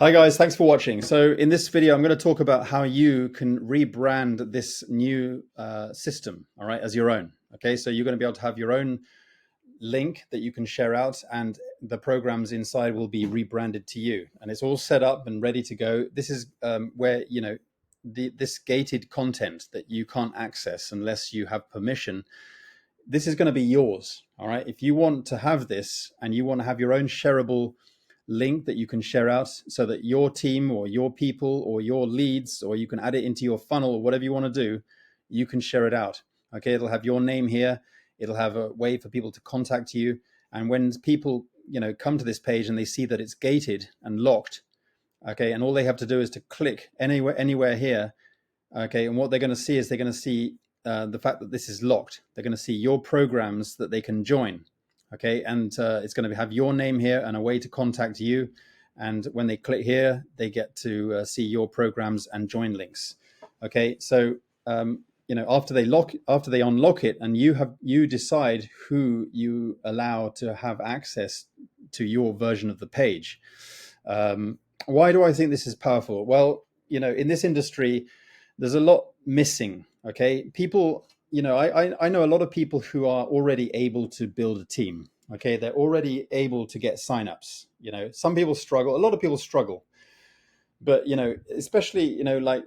Hi guys, thanks for watching. So in this video, I'm going to talk about how you can rebrand this new system, all right, as your own. Okay, so you're going to be able to have your own link that you can share out, and the programs inside will be rebranded to you, and it's all set up and ready to go. This is where this gated content that you can't access unless you have permission. This is going to be yours, all right. If you want to have this and you want to have your own shareable link that you can share out so that your team or your people or your leads, or you can add it into your funnel or whatever you want to do, you can share it out. Okay, it'll have your name here. It'll have a way for people to contact you. And when people, come to this page and they see that it's gated and locked, okay, and all they have to do is to click anywhere here, okay, and what they're going to see is they're going to see the fact that this is locked. They're going to see your programs that they can join. Okay, and it's going to have your name here and a way to contact you. And when they click here, they get to see your programs and join links. Okay, so after they unlock it, and you decide who you allow to have access to your version of the page. Why do I think this is powerful? Well, in this industry, there's a lot missing. Okay, people. I know a lot of people who are already able to build a team. Okay, they're already able to get signups. Some people struggle. A lot of people struggle, but especially like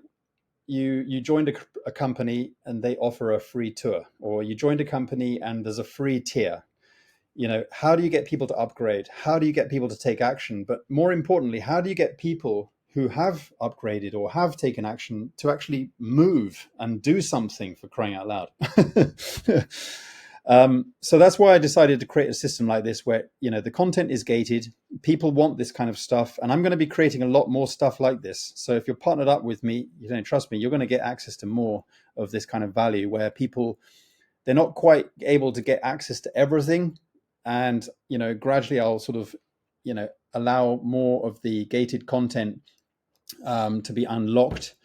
you joined a company and they offer a free tour, or you joined a company and there's a free tier. How do you get people to upgrade? How do you get people to take action? But more importantly, how do you get people who have upgraded or have taken action to actually move and do something, for crying out loud? So that's why I decided to create a system like this where, the content is gated. People want this kind of stuff. And I'm going to be creating a lot more stuff like this. So if you're partnered up with me, trust me, you're going to get access to more of this kind of value where people, they're not quite able to get access to everything. And, gradually I'll sort of, allow more of the gated content to be unlocked.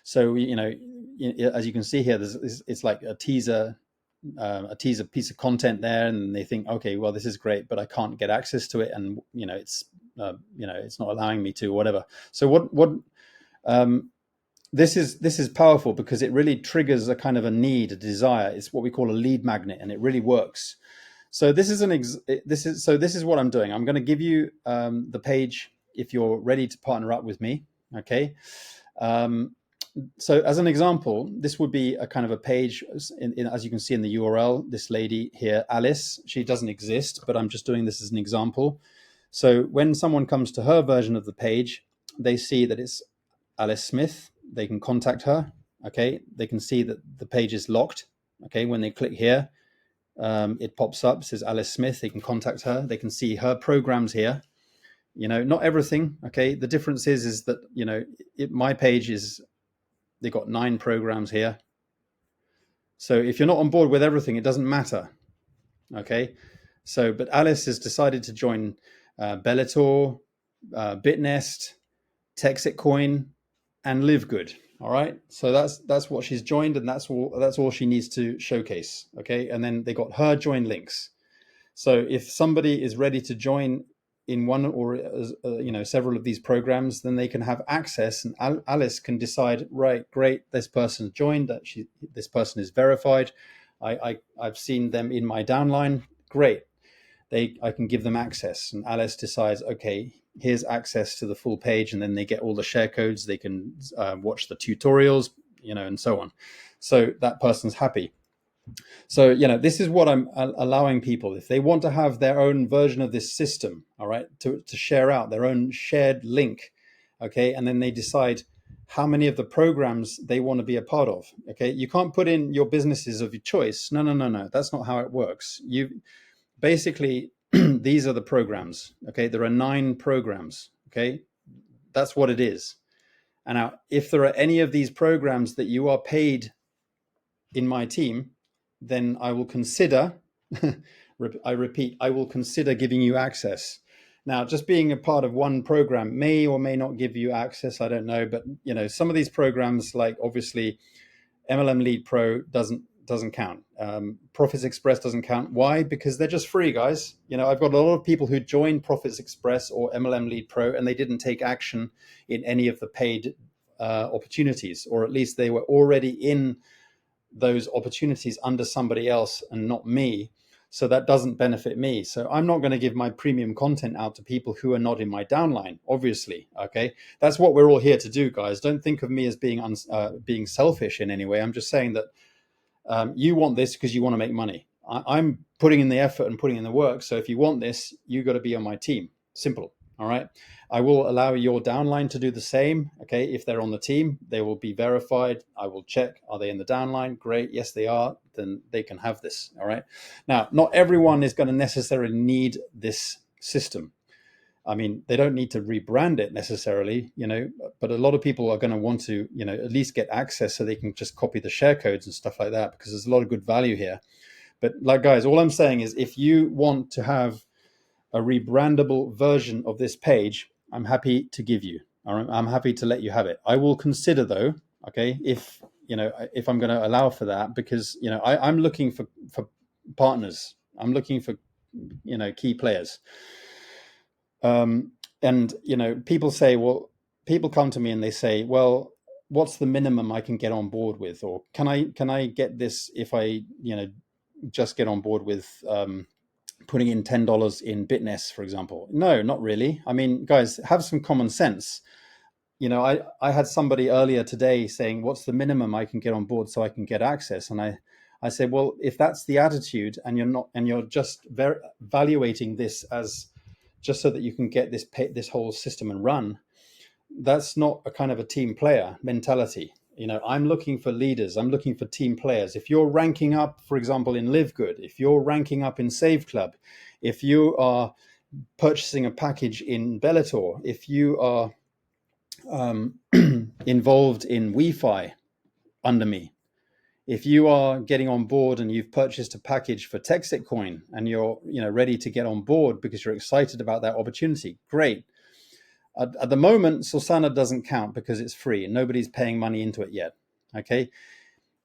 So, as you can see here, it's like a teaser piece of content there, and they think, okay, well, this is great, but I can't get access to it, and it's not allowing me to, whatever. So this is powerful because it really triggers a kind of a need, a desire. It's what we call a lead magnet, and it really works. So this is what I'm doing. I'm going to give you the page if you're ready to partner up with me. Okay. So as an example, this would be a kind of a page, as you can see in the URL, this lady here, Alice, she doesn't exist, but I'm just doing this as an example. So when someone comes to her version of the page, they see that it's Alice Smith. They can contact her. Okay. They can see that the page is locked. Okay. When they click here, it pops up, says Alice Smith. They can contact her. They can see her programs here. Not everything. Okay. The difference is that, my page is, they've got 9 programs here. So if you're not on board with everything, it doesn't matter. Okay. So, but Alice has decided to join Bellator, Bitnest, Texit Coin, and Live Good. All right. So that's what she's joined, and that's all she needs to showcase. Okay. And then they got her join links. So if somebody is ready to join in one or several of these programs, then they can have access, and Alice can decide, right, great, this person joined, this person is verified. I've seen them in my downline. Great. I can give them access, and Alice decides, okay, here's access to the full page, and then they get all the share codes. They can watch the tutorials, and so on. So that person's happy. So, this is what I'm allowing people, if they want to have their own version of this system, all right, to share out their own shared link. Okay. And then they decide how many of the programs they want to be a part of. Okay. You can't put in your businesses of your choice. No. That's not how it works. You basically, these are the programs. Okay. There are 9 programs. Okay. That's what it is. And now, if there are any of these programs that you are paid in my team, then I will consider, I repeat, I will consider giving you access. Now, just being a part of one program may or may not give you access. I don't know. But, some of these programs, like obviously MLM Lead Pro doesn't doesn't count. Profits Express doesn't count. Why? Because they're just free, guys. I've got a lot of people who joined Profits Express or MLM Lead Pro, and they didn't take action in any of the paid opportunities, or at least they were already in those opportunities under somebody else and not me. So that doesn't benefit me. So I'm not going to give my premium content out to people who are not in my downline, obviously. Okay, that's what we're all here to do, guys. Don't think of me as being selfish in any way. I'm just saying that you want this because you want to make money. I'm putting in the effort and putting in the work. So if you want this, you got to be on my team. Simple. All right. I will allow your downline to do the same. Okay. If they're on the team, they will be verified. I will check. Are they in the downline? Great. Yes, they are. Then they can have this. All right. Now, not everyone is going to necessarily need this system. I mean, they don't need to rebrand it necessarily, but a lot of people are going to want to, at least get access so they can just copy the share codes and stuff like that, because there's a lot of good value here. But guys, all I'm saying is if you want to have a rebrandable version of this page, I'm happy to give you. All right? I'm happy to let you have it. I will consider though, okay, if I'm going to allow for that, because I'm looking for partners. I'm looking for key players. And people say, well, people come to me and they say, well, what's the minimum I can get on board with, or can I get this if I just get on board with putting in $10 in Bitness, for example? No, not really. I mean, guys, have some common sense. I had somebody earlier today saying, what's the minimum I can get on board so I can get access? And I said, well, if that's the attitude and you're just evaluating this as just so that you can get this whole system and run, that's not a kind of a team player mentality. I'm looking for leaders. I'm looking for team players. If you're ranking up, for example, in Live Good, if you're ranking up in Save Club, if you are purchasing a package in Bellator, if you are involved in Wi-Fi under me, if you are getting on board and you've purchased a package for Texit Coin and you're ready to get on board because you're excited about that opportunity, great. At the moment, Sulsana doesn't count because it's free and nobody's paying money into it yet. Okay,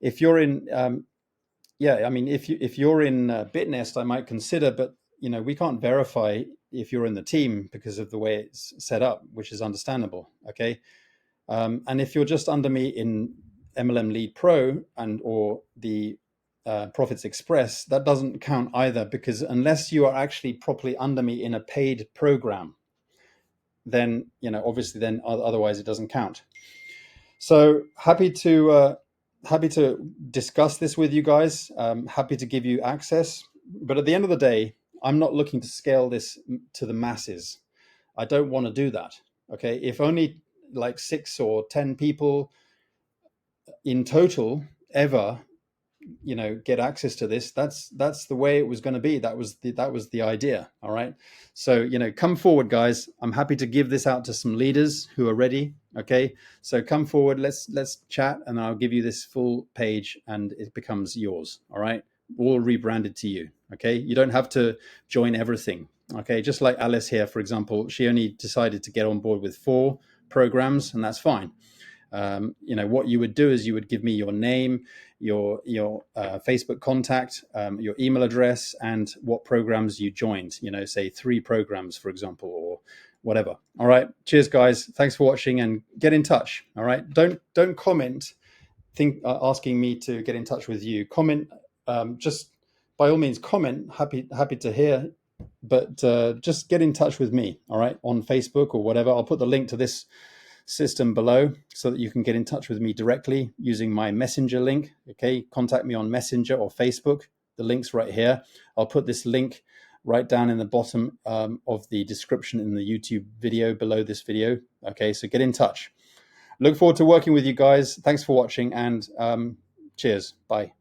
if you're in, if you're in Bitnest, I might consider, but we can't verify if you're in the team because of the way it's set up, which is understandable. Okay, and if you're just under me in MLM Lead Pro or the Profits Express, that doesn't count either, because unless you are actually properly under me in a paid program, then obviously then otherwise it doesn't count. So happy to discuss this with you guys. Happy to give you access, but at the end of the day, I'm not looking to scale this to the masses. I don't want to do that. Okay, if only like 6 or 10 people in total ever get access to this, that's the way it was going to be. That was the idea. All right, so come forward, guys. I'm happy to give this out to some leaders who are ready. Okay, so come forward, let's chat, and I'll give you this full page and it becomes yours. All right, all rebranded to you. Okay, you don't have to join everything. Okay, just like Alice here, for example, she only decided to get on board with 4 programs, and that's fine. What you would do is you would give me your name, your Facebook contact, your email address, and what programs you joined. Say 3 programs, for example, or whatever. All right. Cheers, guys. Thanks for watching, and get in touch. All right. Don't comment. Asking me to get in touch with you. Comment. Just by all means, comment. Happy to hear. But just get in touch with me. All right, on Facebook or whatever. I'll put the link to this system below so that you can get in touch with me directly using my messenger link. Okay, contact me on Messenger or Facebook. The link's right here. I'll put this link right down in the bottom of the description in the YouTube video below this video. Okay, so get in touch. Look forward to working with you guys. Thanks for watching, and cheers. Bye.